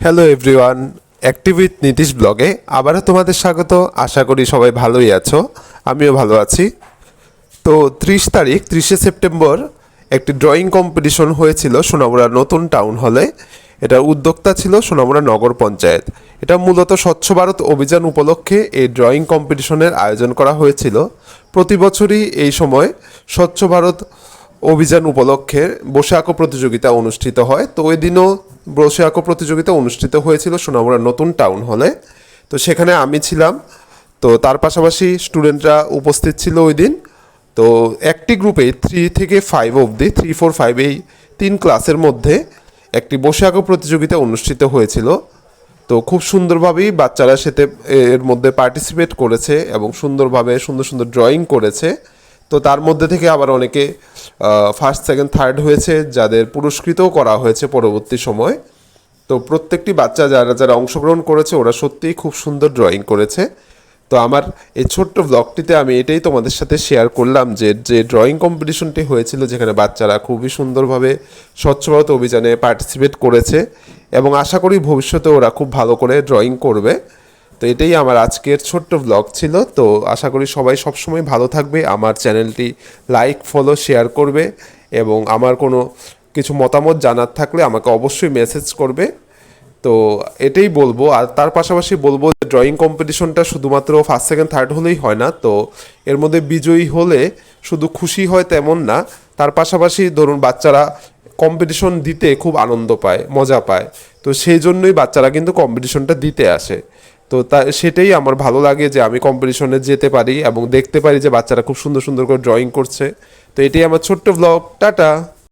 Hello everyone, active with Nitish ব্লগে আবারও তোমাদের স্বাগত। আশা করি সবাই ভালোই আছো, আমিও ভালো আছি। তো 30 সেপ্টেম্বর একটি ড্রয়িং কম্পিটিশন হয়েছিল সোনামুড়া নতুন টাউন হলে। এটার উদ্যোক্তা ছিল সোনামুড়া নগর পঞ্চায়েত। এটা মূলত স্বচ্ছ ভারত অভিযান উপলক্ষে এই ড্রয়িং কম্পিটিশনের আয়োজন করা হয়েছিল। প্রতি বছরই এই সময় স্বচ্ছ ভারত অভিযান উপলক্ষে বসে আঁকো প্রতিযোগিতা অনুষ্ঠিত হয়। তো ওই দিনও বসে আঁকো প্রতিযোগিতা অনুষ্ঠিত হয়েছিল সোনামুড়া নতুন টাউন হলে। তো সেখানে আমি ছিলাম, তো তার পাশাপাশি স্টুডেন্টরা উপস্থিত ছিল ওই দিন। তো একটি গ্রুপে 3 থেকে 5 অবধি 3, 4, 5 এই 3 ক্লাসের মধ্যে একটি বসে আঁকো প্রতিযোগিতা অনুষ্ঠিত হয়েছিল। তো খুব সুন্দরভাবেই বাচ্চারা সেতে এর মধ্যে পার্টিসিপেট করেছে এবং সুন্দরভাবে সুন্দর সুন্দর ড্রয়িং করেছে। তো তার মধ্যে থেকে আবার অনেকে ফার্স্ট, সেকেন্ড, থার্ড হয়েছে, যাদের পুরস্কৃতও করা হয়েছে পরবর্তী সময়। তো প্রত্যেকটি বাচ্চা যারা যারা অংশগ্রহণ করেছে ওরা সত্যিই খুব সুন্দর ড্রয়িং করেছে। তো আমার এই ছোট্ট ব্লগটিতে আমি এটাই তোমাদের সাথে শেয়ার করলাম যে ড্রয়িং কম্পিটিশনটি হয়েছিল, যেখানে বাচ্চারা খুবই সুন্দরভাবে স্বচ্ছ ভারত অভিযানে পার্টিসিপেট করেছে এবং আশা করি ভবিষ্যতে ওরা খুব ভালো করে ড্রয়িং করবে। তো এটাই আমার আজকের ছোট্ট ব্লগ ছিল। তো আশা করি সবাই সবসময় ভালো থাকবে, আমার চ্যানেলটি লাইক, ফলো, শেয়ার করবে এবং আমার কোনো কিছু মতামত জানার থাকলে আমাকে অবশ্যই মেসেজ করবে। তো এটাই বলবো। আর তার পাশাপাশি বলবো যে ড্রয়িং কম্পিটিশনটা শুধুমাত্র ফার্স্ট, সেকেন্ড, থার্ড হলেই হয় না। তো এর মধ্যে বিজয়ী হলে শুধু খুশি হয় তেমন না, তার পাশাপাশি ধরুন বাচ্চারা কম্পিটিশন দিতে খুব আনন্দ পায়, মজা পায়। তো সেই জন্যই বাচ্চারা কিন্তু কম্পিটিশনটা দিতে আসে। তো সেটাই আমার ভালো লাগে যে আমি কম্পিটিশনে যেতে পারি এবং দেখতে পারি যে বাচ্চারা খুব সুন্দর সুন্দর করে ড্রয়িং করছে। তো এটাই আমার ছোট্ট ব্লগ। টাটা।